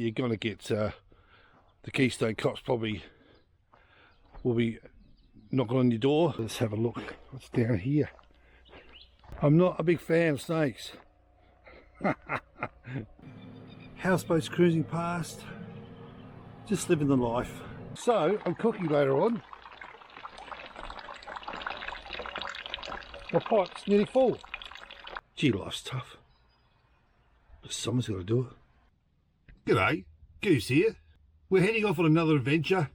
You're going to get the Keystone cops probably will be knocking on your door. Let's have a look what's down here. I'm not a big fan of snakes. Houseboats cruising past, just living the life. So I'm cooking later on. My pot's nearly full. Gee, life's tough, but someone's got to do it. G'day, Goose here. We're heading off on another adventure.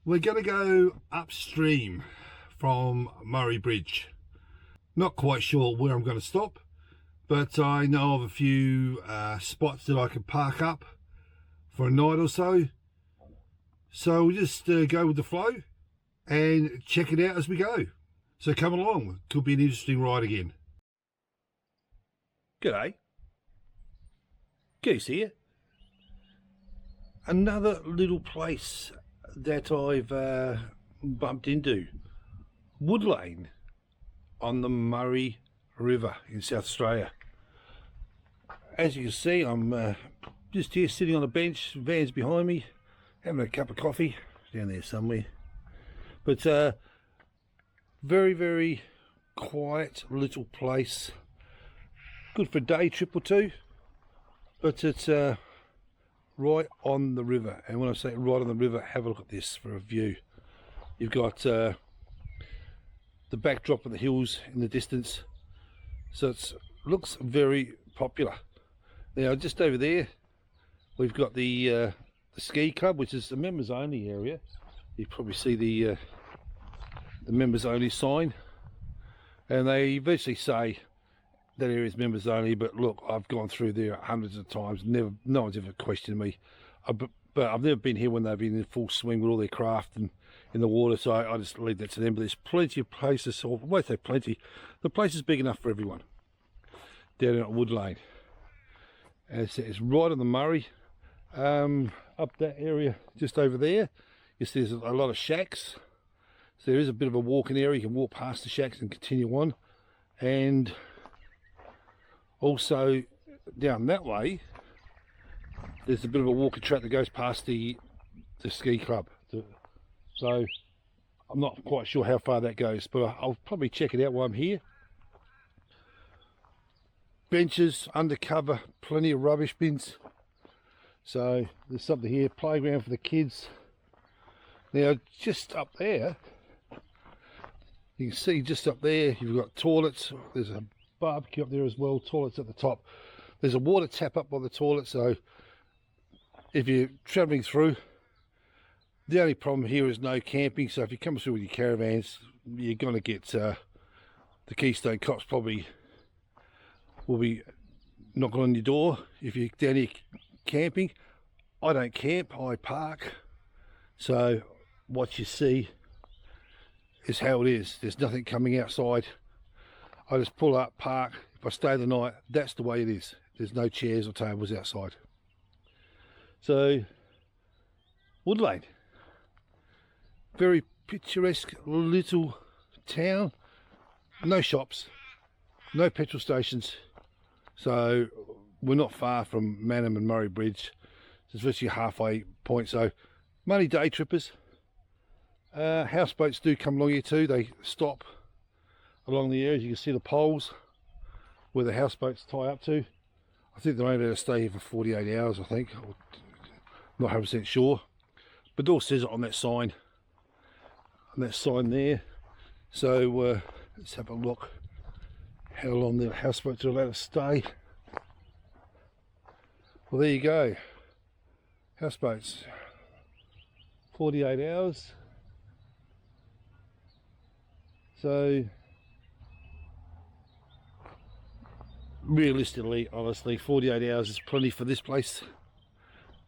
We're going to go upstream from Murray Bridge. Not quite sure where I'm going to stop, but I know of a few spots that I can park up for a night or so. So we'll just go with the flow and check it out as we go. So come along, could be an interesting ride again. G'day, Goose here. Another little place that I've bumped into, Woodlane on the Murray River in South Australia. As you can see, I'm just here sitting on a bench, van's behind me, having a cup of coffee down there somewhere. But very, very quiet little place. Good for a day trip or two, but it's right on the river. And when I say right on the river, have a look at this for a view. You've got the backdrop of the hills in the distance, so it looks very popular. Now just over there we've got the ski club, which is the members only area. You probably see the members only sign, and they virtually say that area is members only, but look, I've gone through there hundreds of times, no one's ever questioned me. But I've never been here when they've been in full swing with all their craft and in the water, so I just leave that to them. But there's plenty of places, or I won't say plenty, the place is big enough for everyone down at Woodlane. As it's right on the Murray, up that area just over there. You see there's a lot of shacks, so there is a bit of a walking area. You can walk past the shacks and continue on. And also down that way there's a bit of a walking track that goes past the ski club. So I'm not quite sure how far that goes, but I'll probably check it out while I'm here. Benches, undercover, plenty of rubbish bins. So there's something here, playground for the kids. Now just up there, you can see just up there, you've got toilets. There's a barbecue up there as well, toilets at the top. There's a water tap up by the toilet, so if you're travelling through, the only problem here is no camping. So if you come through with your caravans, you're going to get the Keystone cops probably will be knocking on your door if you're down here camping. I don't camp, I park, so what you see is how it is. There's nothing coming outside. I just pull up, park. If I stay the night, that's the way it is. There's no chairs or tables outside. So Woodlane, very picturesque little town. No shops, no petrol stations, so we're not far from Manham and Murray Bridge. It's virtually a halfway point, so mainly day trippers. Houseboats do come along here too. They stop along the areas. You can see the poles where the houseboats tie up to. I think they're only able to stay here for 48 hours, I think. Not 100% sure, but it all says it on that sign. On that sign there. So let's have a look how long the houseboats are allowed to stay. Well, there you go. Houseboats, 48 hours. So realistically, honestly, 48 hours is plenty for this place,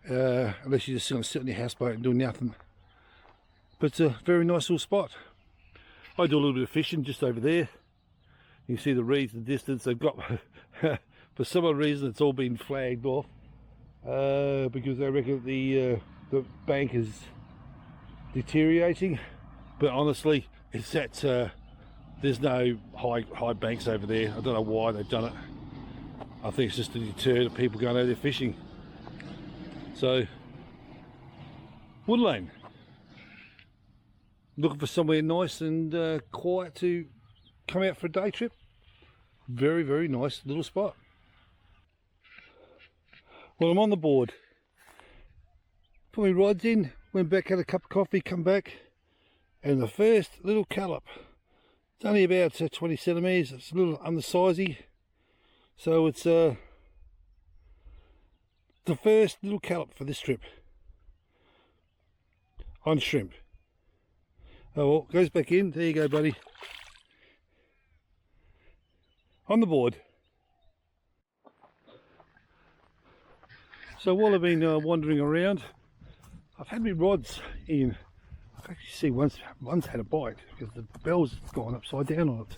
unless you're just going to sit on your houseboat and do nothing. But it's a very nice little spot. I do a little bit of fishing just over there. You can see the reeds in the distance. They've got for some odd reason it's all been flagged off, because they reckon the bank is deteriorating. But honestly, it's that there's no high banks over there. I don't know why they've done it. I think it's just to deter the people going over there fishing. So, Woodlane. Looking for somewhere nice and quiet to come out for a day trip. Very, very nice little spot. Well, I'm on the board. Put my rods in, went back, had a cup of coffee, come back, and the first little callop. It's only about 20 centimetres, it's a little undersizey. So it's the first little callop for this trip on shrimp. Oh well, goes back in. There you go, buddy. On the board. So while I've been wandering around, I've had my rods in. I can actually see one's had a bite because the bell's gone upside down on it.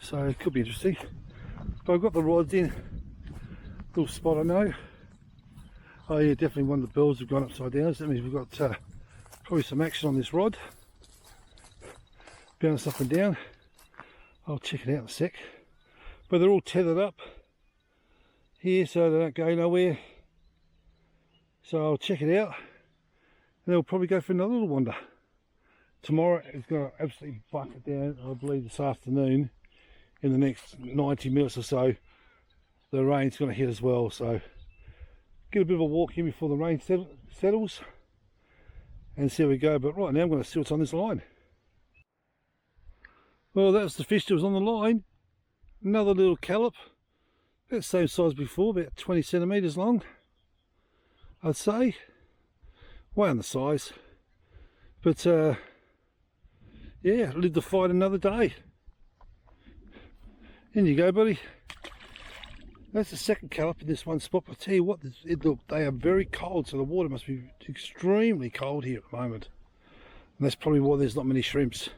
So it could be interesting. But I've got the rods in. Little spot I know. Oh yeah, definitely one of the bells have gone upside down. So that means we've got probably some action on this rod. Bounce up and down. I'll check it out in a sec. But they're all tethered up here so they don't go nowhere. So I'll check it out. And they'll probably go for another little wander. Tomorrow it's going to absolutely bucket down, I believe this afternoon. In the next 90 minutes or so, the rain's going to hit as well. So get a bit of a walk in before the rain settles and see how we go. But right now I'm going to see what's on this line. Well, that was the fish that was on the line. Another little callop, about the same size before, about 20 centimetres long, I'd say. Way on the size. But yeah, live to fight another day. In you go, buddy. That's the second callop in this one spot. But I tell you what, look, they are very cold, so the water must be extremely cold here at the moment. And that's probably why there's not many shrimps.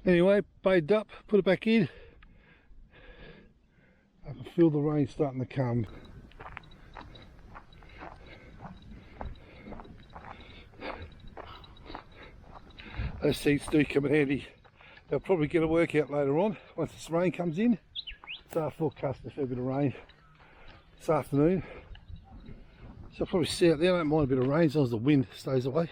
Anyway, baited up, put it back in. I can feel the rain starting to come. Those seats do come in handy. They'll probably get a workout later on once this rain comes in. It's forecast a fair bit of rain this afternoon. So I'll probably sit out there. I don't mind a bit of rain as long as the wind stays away.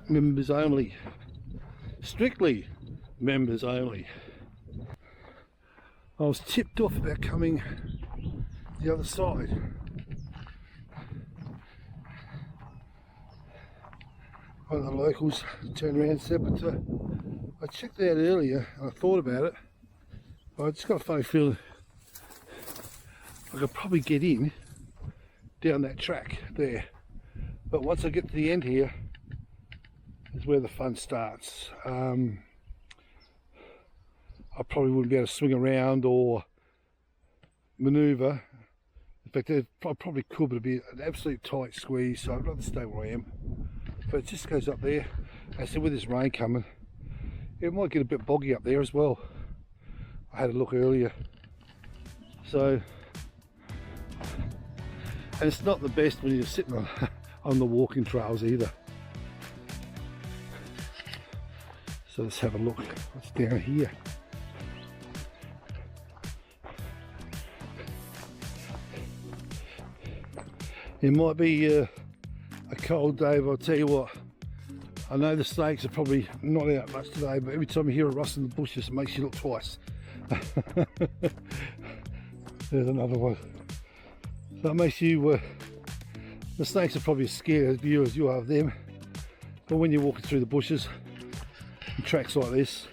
Members only. Strictly members only. I was tipped off about coming the other side. One of the locals turned around and said, but I checked it out earlier and I thought about it. But I just got a funny feeling I could probably get in down that track there. But once I get to the end here, is where the fun starts. I probably wouldn't be able to swing around or manoeuvre. In fact, I probably could, but it'd be an absolute tight squeeze, so I'd rather stay where I am. But it just goes up there. I said, with this rain coming, it might get a bit boggy up there as well. I had a look earlier. So, and it's not the best when you're sitting on the walking trails either. So let's have a look what's down here. It might be a cold day, but I'll tell you what, I know the snakes are probably not out much today, but every time you hear a rustle in the bushes, it makes you look twice. There's another one. So it makes you, the snakes are probably as scared of you as you are of them. But when you're walking through the bushes, tracks like this,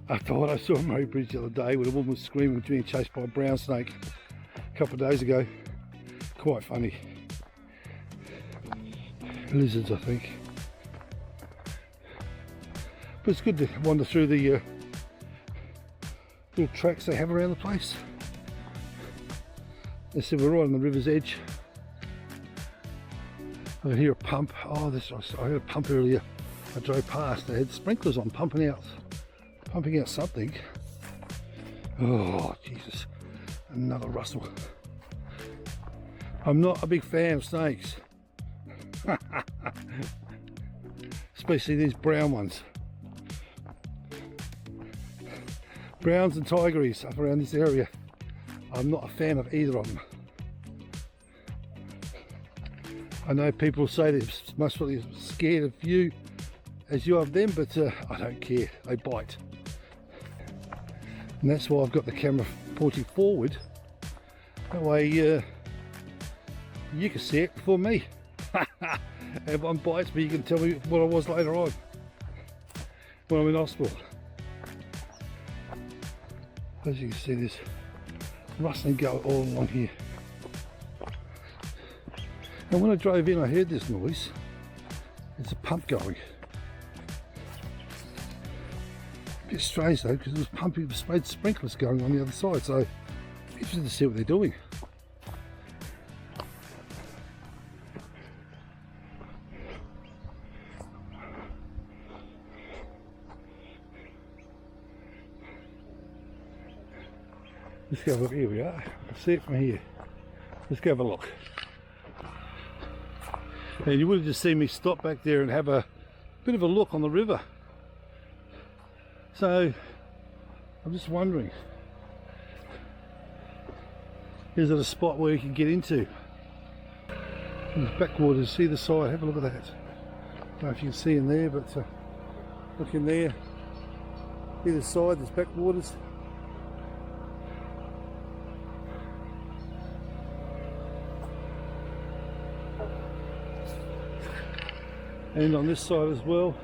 after what I saw on Murray Bridge the other day when a woman was screaming being chased by a brown snake a couple of days ago. Quite funny. Lizards, I think. But it's good to wander through the little tracks they have around the place. They said we're right on the river's edge. I can hear a pump. Oh, I heard a pump earlier. I drove past, they had sprinklers on pumping out something. Oh Jesus, another rustle. I'm not a big fan of snakes. Especially these brown ones. Browns and tigeries up around this area. I'm not a fan of either of them. I know people say they're most probably scared of you as you of them, but I don't care, they bite. And that's why I've got the camera pointing forward. That way you can see it before me. If one bites me, you can tell me what I was later on when I'm in hospital. As you can see, there's rustling going all along here. And when I drove in, I heard this noise. It's a pump going. A bit strange though, because it was pumping with sprinklers going on the other side, so I'm interested to see what they're doing. Let's go have a look. Here we are. I can see it from here. Let's go have a look. And you would have just seen me stop back there and have a bit of a look on the river. So I'm just wondering, is it a spot where you can get into? There's backwaters, see the side, have a look at that. I don't know if you can see in there, but look in there. Either side there's backwaters. And on this side as well.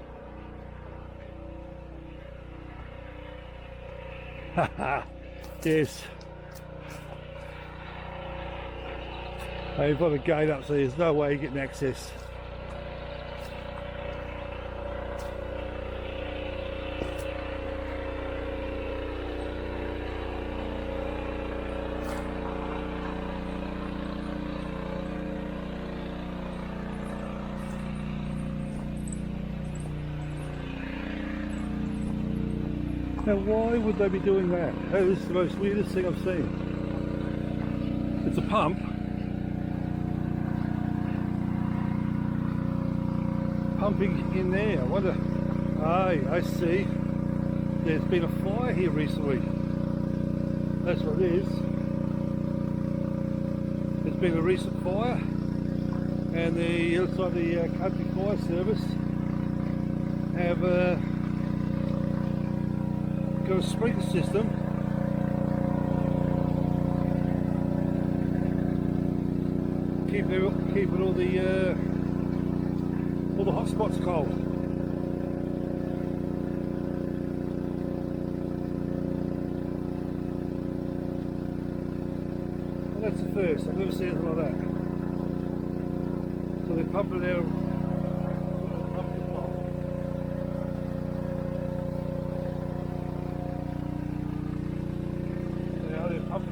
Haha, yes. They've got a gate up, so there's no way you're getting access. Now why would they be doing that? Oh, this is the most weirdest thing I've seen. It's a pump. Pumping in there. I wonder. Oh, I see. There's been a fire here recently. That's what it is. There's been a recent fire, and the outside the country fire service have got a sprinkler system keeping all the hotspots cold. Well, that's the first. I've never seen anything like that. So they're pumping out.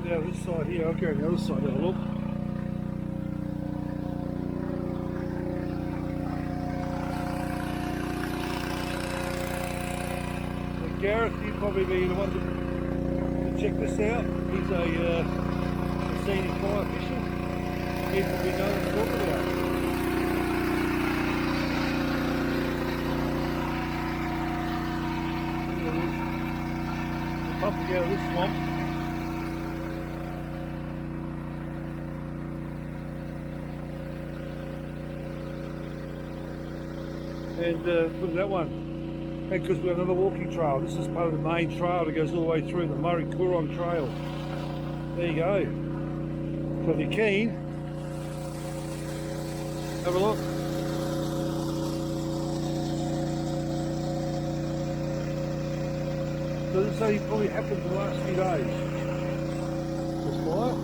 Down this side here, I'll go on the other side, have a look. So Gareth, you'd probably be the one to check this out. He's a senior fire official. He'd probably know what I'm talking about. We're pumping out of this swamp. And look at that one. And because we've got another walking trail. This is part of the main trail that goes all the way through the Murray-Coorong Trail. There you go. So if you're keen, have a look. So this only probably happened in the last few days. This fire.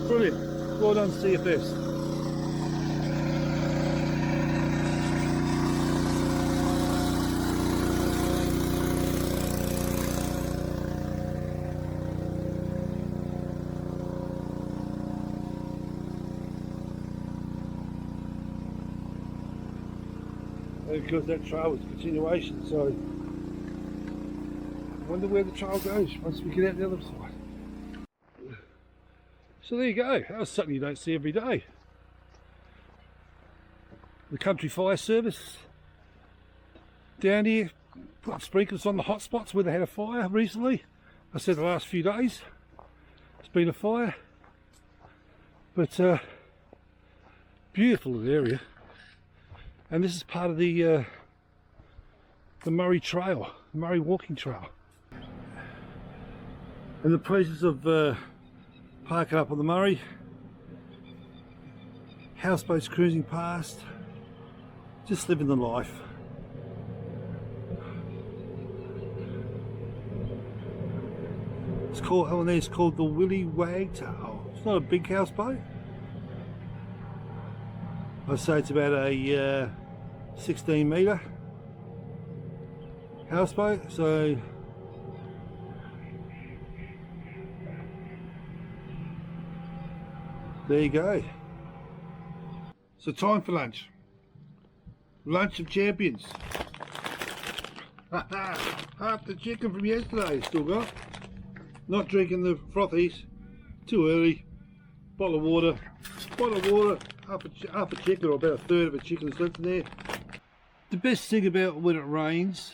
Brilliant. Well done, CFS. Because that trail was a continuation, so I wonder where the trail goes once we get out the other side. So there you go, that was something you don't see every day. the country fire service down here. Put sprinklers on the hotspots where they had a fire recently. I said the last few days it's been a fire, but beautiful little area. And this is part of the Murray Trail, Murray Walking Trail. And the pleasures of parking up on the Murray, houseboats cruising past, just living the life. It's called, oh, and it's called the Willy Wagtail. It's not a big houseboat. I'd say it's about a 16 metre houseboat, so there you go. So time for lunch. Lunch of champions. Half the chicken from yesterday still got. Not drinking the frothies. Too early. Bottle of water. Half a chicken, or about a third of a chicken is left in there. The best thing about when it rains,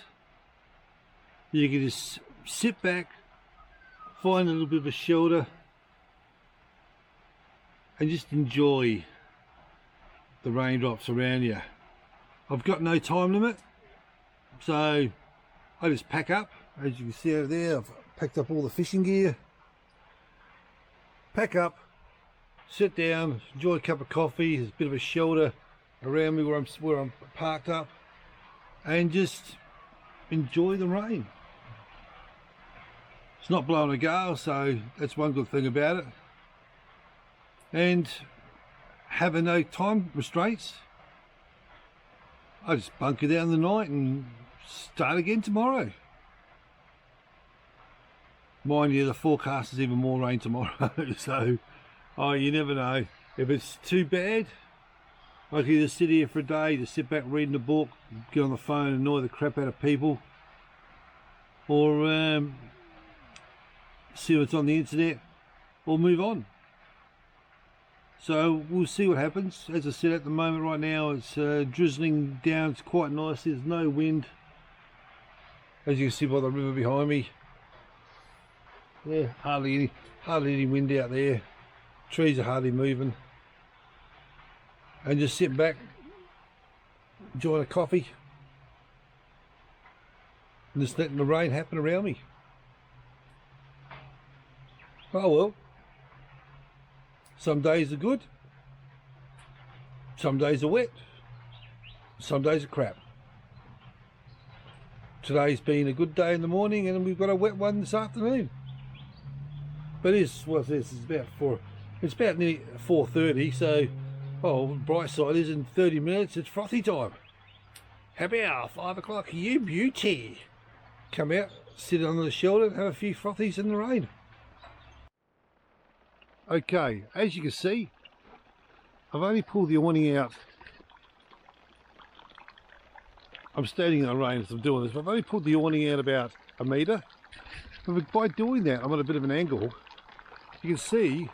you can just sit back, find a little bit of a shelter, and just enjoy the raindrops around you. I've got no time limit, so I just pack up. As you can see over there, I've packed up all the fishing gear. Pack up, sit down, enjoy a cup of coffee. There's a bit of a shelter around me where I'm parked up, and just enjoy the rain. It's not blowing a gale, so that's one good thing about it. And having no time restraints, I just bunker down the night and start again tomorrow. Mind you, the forecast is even more rain tomorrow, so you never know. If it's too bad, I can either sit here for a day, just sit back reading a book, get on the phone and annoy the crap out of people, or see what's on the internet, or move on. So we'll see what happens. As I said, at the moment right now it's drizzling down. It's quite nice. There's no wind, as you can see by the river behind me. Yeah, hardly any wind out there. Trees are hardly moving. And just sitting back, enjoying a coffee, and just letting the rain happen around me. Oh well. Some days are good, some days are wet, some days are crap. Today's been a good day in the morning, and we've got a wet one this afternoon. But it's about nearly 4:30, so bright side is in 30 minutes it's frothy time. How about 5 o'clock? You beauty! Come out, sit under the shelter and have a few frothies in the rain. Okay, as you can see, I've only pulled the awning out. I'm standing in the rain as I'm doing this, but I've only pulled the awning out about a metre. But by doing that, I'm at a bit of an angle. You can see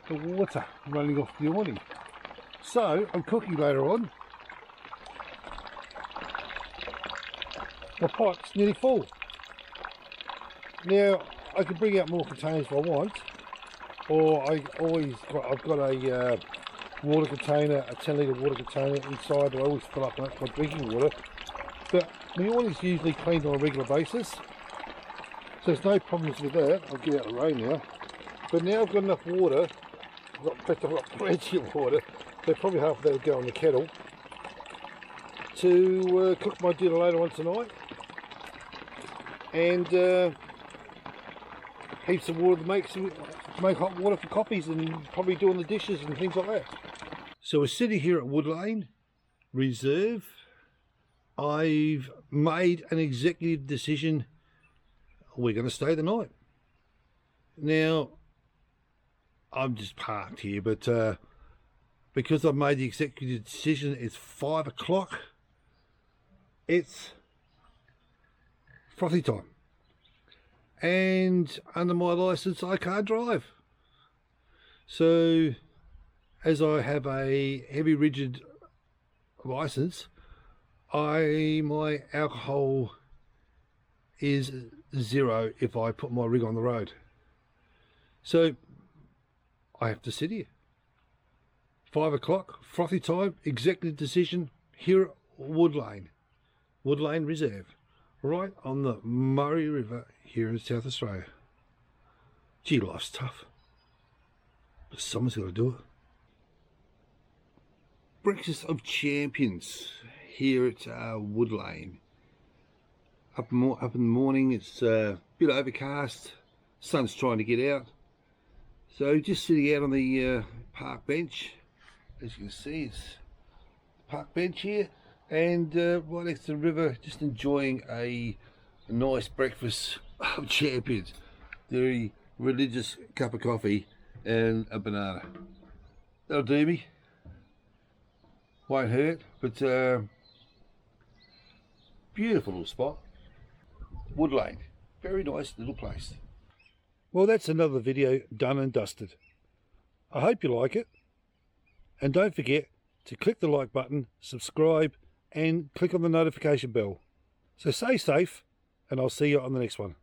the water running off the awning. So I'm cooking later on. My pipe's nearly full. Now I can bring out more containers if I want, or I've got a water container, a 10 litre water container inside that I always fill up my drinking water. But my awning's usually cleaned on a regular basis, so there's no problems with that. I'll get out of the rain now. But now I've got enough water, I've got plenty of water, so probably half of that will go in the kettle, to cook my dinner later on tonight, and heaps of water to make hot water for coffees, and probably doing the dishes and things like that. So we're sitting here at Woodlane Reserve. I've made an executive decision. We're going to stay the night. Now, I'm just parked here, but because I've made the executive decision, it's 5 o'clock. It's frothy time. And under my license, I can't drive. So, as I have a heavy rigid license, my alcohol is 0 if I put my rig on the road. So I have to sit here. 5 o'clock, frothy time, executive decision here at Woodlane Reserve, right on the Murray River here in South Australia. Gee, life's tough, but someone's got to do it. Breakfast of Champions here at Woodlane. Up in the morning, it's a bit overcast, sun's trying to get out, so just sitting out on the park bench. As you can see, it's the park bench here, and right next to the river, just enjoying a nice breakfast of champions. The religious cup of coffee and a banana. That'll do me. Won't hurt, but beautiful little spot. Woodlane, very nice little place. Well, that's another video done and dusted. I hope you like it. And don't forget to click the like button, subscribe, and click on the notification bell. So stay safe, and I'll see you on the next one.